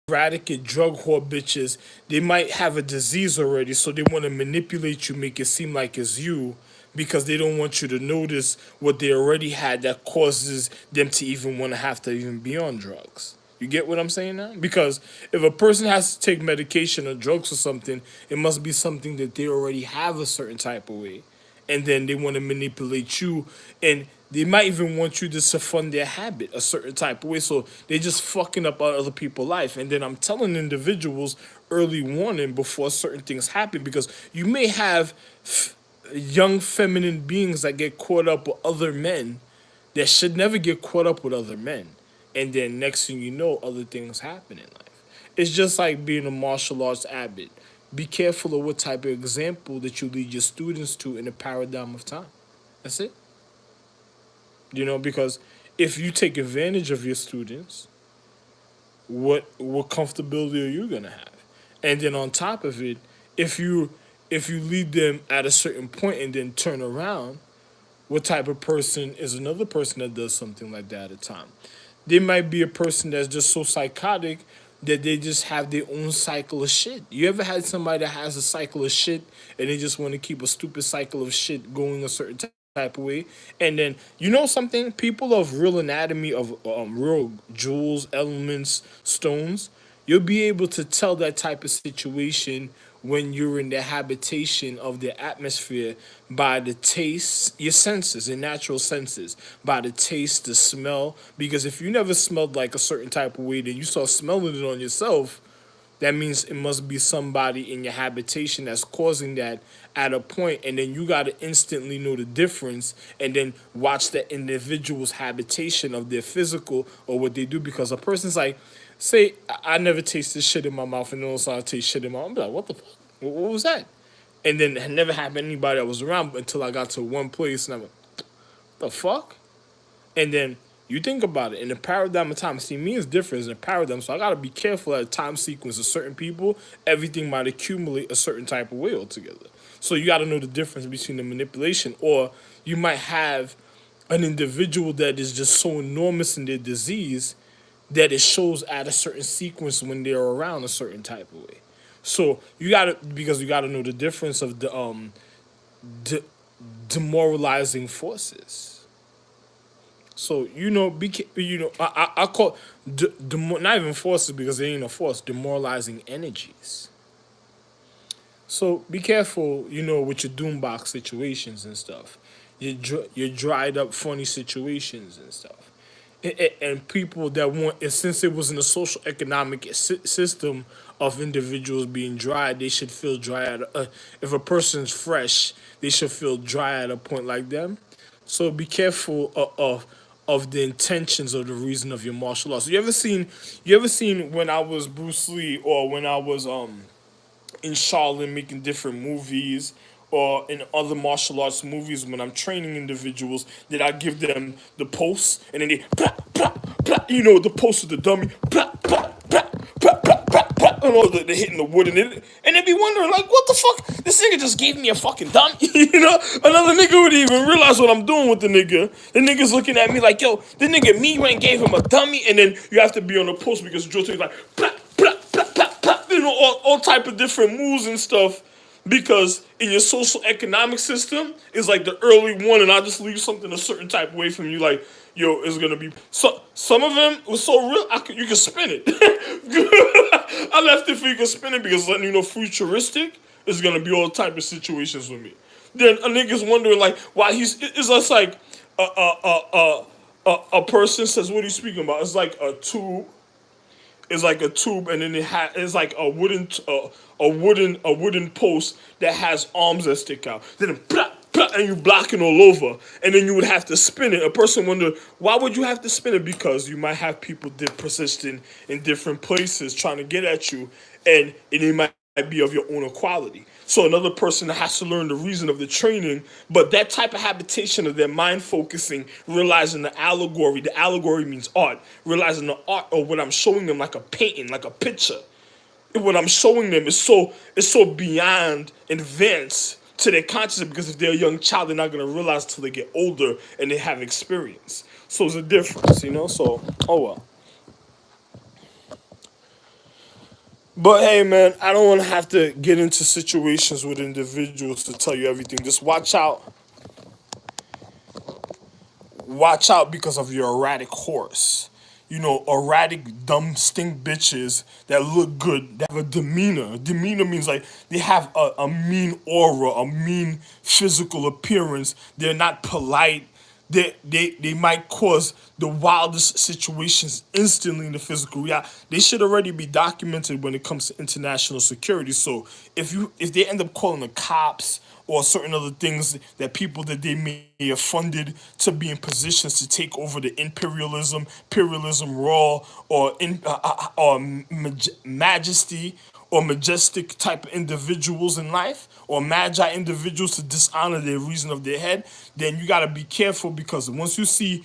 eradicate drug whore bitches, they might have a disease already, so they want to manipulate you, make it seem like it's you, because they don't want you to notice what they already had that causes them to even want to have to even be on drugs. You get what I'm saying now? Because if a person has to take medication or drugs or something, it must be something that they already have a certain type of way, and then they want to manipulate you, and they might even want you to fund their habit a certain type of way, so they're just fucking up other people's life. And then I'm telling individuals early warning before certain things happen, because you may have young feminine beings that get caught up with other men that should never get caught up with other men, and then next thing you know, other things happen in life. It's just like being a martial arts abbot. Be careful of what type of example that you lead your students to in a paradigm of time. That's it. Because if you take advantage of your students, what comfortability are you gonna have? And then on top of it, if you lead them at a certain point and then turn around, what type of person is another person that does something like that at a time? They might be a person that's just so psychotic that they just have their own cycle of shit. You ever had somebody that has a cycle of shit and they just want to keep a stupid cycle of shit going a certain type of way? And then, something? People of real anatomy, of real jewels, elements, stones, you'll be able to tell that type of situation when you're in the habitation of the atmosphere by the taste, your senses, your natural senses, by the taste, the smell. Because if you never smelled like a certain type of way, then you start smelling it on yourself, that means it must be somebody in your habitation that's causing that at a point, and then you got to instantly know the difference and then watch the individual's habitation of their physical or what they do. Because a person's like, say, I never tasted shit in my mouth, and then all of a sudden I taste shit in my mouth. I'm like, what the fuck? What was that? And then it never happened to anybody that was around until I got to one place, and I'm like, the fuck? And then you think about it in the paradigm of time. See, me is different in a paradigm, so I gotta be careful at a time sequence of certain people. Everything might accumulate a certain type of way altogether. So you gotta know the difference between the manipulation, or you might have an individual that is just so enormous in their disease that it shows at a certain sequence when they're around a certain type of way. So because you gotta know the difference of the de- demoralizing forces. So I call not even forces, because they ain't a force. Demoralizing energies. So be careful, with your doombox situations and stuff. Your dried up funny situations and stuff. And people that want, and since it was in a social economic system of individuals being dry, they should feel dry if a person's fresh, they should feel dry at a point like them. So be careful of the intentions or the reason of your martial arts. You ever seen when I was Bruce Lee, or when I was in Charlotte making different movies, or in other martial arts movies when I'm training individuals, that I give them the pulse, and then they blah, blah, blah, the pulse of the dummy, blah, blah, blah, blah, blah, blah, blah, and all they're hitting the wood, and they be wondering like, what the fuck? This nigga just gave me a fucking dummy. Another nigga wouldn't even realize what I'm doing with the nigga. The nigga's looking at me like, yo, the nigga me went and gave him a dummy, and then you have to be on the post because Joe is like, blah, blah, blah, blah, blah, all type of different moves and stuff. Because in your social economic system, it's like the early one, and I just leave something a certain type away from you, like, yo, it's gonna be some of them was so real, you can spin it. I left it for you can spin it, because letting you know futuristic is gonna be all type of situations with me. Then a nigga's wondering like why it's just like a person says, what are you speaking about? It's like a tube. It's like a tube, and then it's like a wooden post that has arms that stick out. Then blah, blah, and you blocking all over, and then you would have to spin it. A person wonder why would you have to spin it? Because you might have people persisting in different places trying to get at you, and it might be of your own equality. So another person has to learn the reason of the training, but that type of habitation of their mind focusing, realizing the allegory means art, realizing the art of what I'm showing them, like a painting, like a picture. What I'm showing them is so beyond advanced to their consciousness, because if they're a young child, they're not going to realize till they get older and they have experience. So it's a difference, so, oh well. But hey, man, I don't want to have to get into situations with individuals to tell you everything. Just watch out because of your erratic horse. You know, erratic, dumb, stink bitches that look good, that have a demeanor. Demeanor means like they have a mean aura, a mean physical appearance. They're not polite. They might cause the wildest situations instantly in the physical reality. They should already be documented when it comes to international security. So if they end up calling the cops or certain other things that people that they may have funded to be in positions to take over the imperialism role, or majesty or majestic type of individuals in life, or magi individuals to dishonor the reason of their head, then you got to be careful, because once you see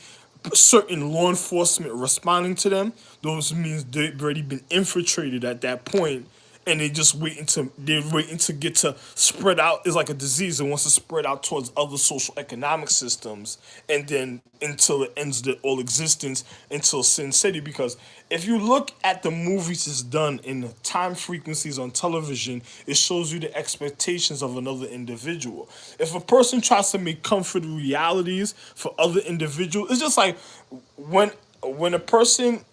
certain law enforcement responding to them, those means they've already been infiltrated at that point, and they're waiting to get to spread out. It's like a disease that wants to spread out towards other social economic systems, and then until it ends the all existence until Sin City. Because if you look at the movies it's done in the time frequencies on television, it shows you the expectations of another individual. If a person tries to make comfort realities for other individuals, it's just like when a person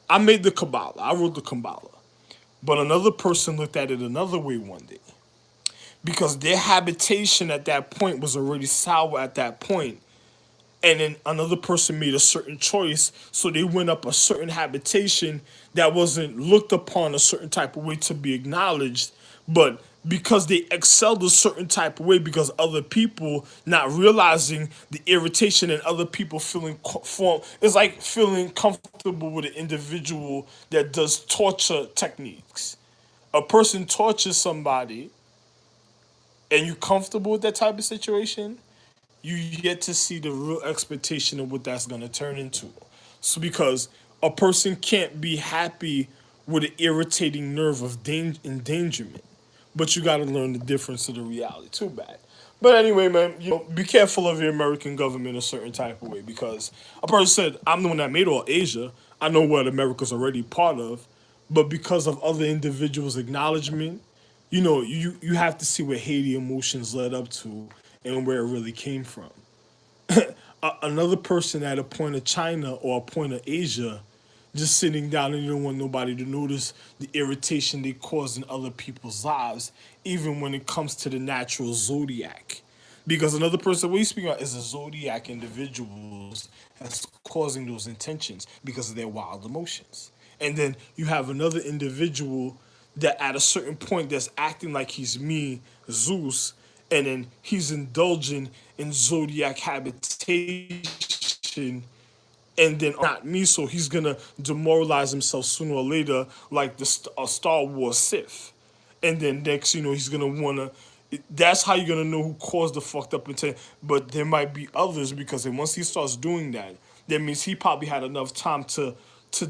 I made the Kabbalah, I wrote the Kabbalah. But another person looked at it another way one day, because their habitation at that point was already sour at that point, and then another person made a certain choice, so they went up a certain habitation that wasn't looked upon a certain type of way to be acknowledged, but because they excelled a certain type of way, because other people not realizing the irritation and other people feeling it's like feeling comfortable with an individual that does torture techniques. A person tortures somebody and you comfortable with that type of situation, you yet to see the real expectation of what that's going to turn into. So because a person can't be happy with an irritating nerve of endangerment, but you got to learn the difference of the reality. Too bad. But anyway, man, be careful of your American government a certain type of way, because a person said, I'm the one that made all Asia. I know what America's already part of, but because of other individuals' acknowledgement, you have to see where Haiti emotions led up to and where it really came from. Another person at a point of China or a point of Asia, just sitting down and you don't want nobody to notice the irritation they cause in other people's lives, even when it comes to the natural zodiac. Because another person we speak about is the zodiac individuals that's causing those intentions because of their wild emotions. And then you have another individual that at a certain point that's acting like he's me, Zeus, and then he's indulging in zodiac habitation, and then not me, so he's gonna demoralize himself sooner or later, like the Star Wars Sith. And then next, he's gonna wanna. That's how you're gonna know who caused the fucked up intent. But there might be others, because then once he starts doing that, that means he probably had enough time to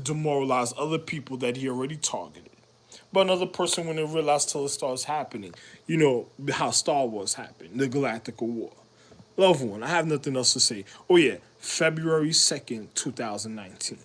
demoralize other people that he already targeted. But another person, when they realize till it starts happening, how Star Wars happened, the Galactic War. Loved one, I have nothing else to say. Oh yeah, February 2nd, 2019.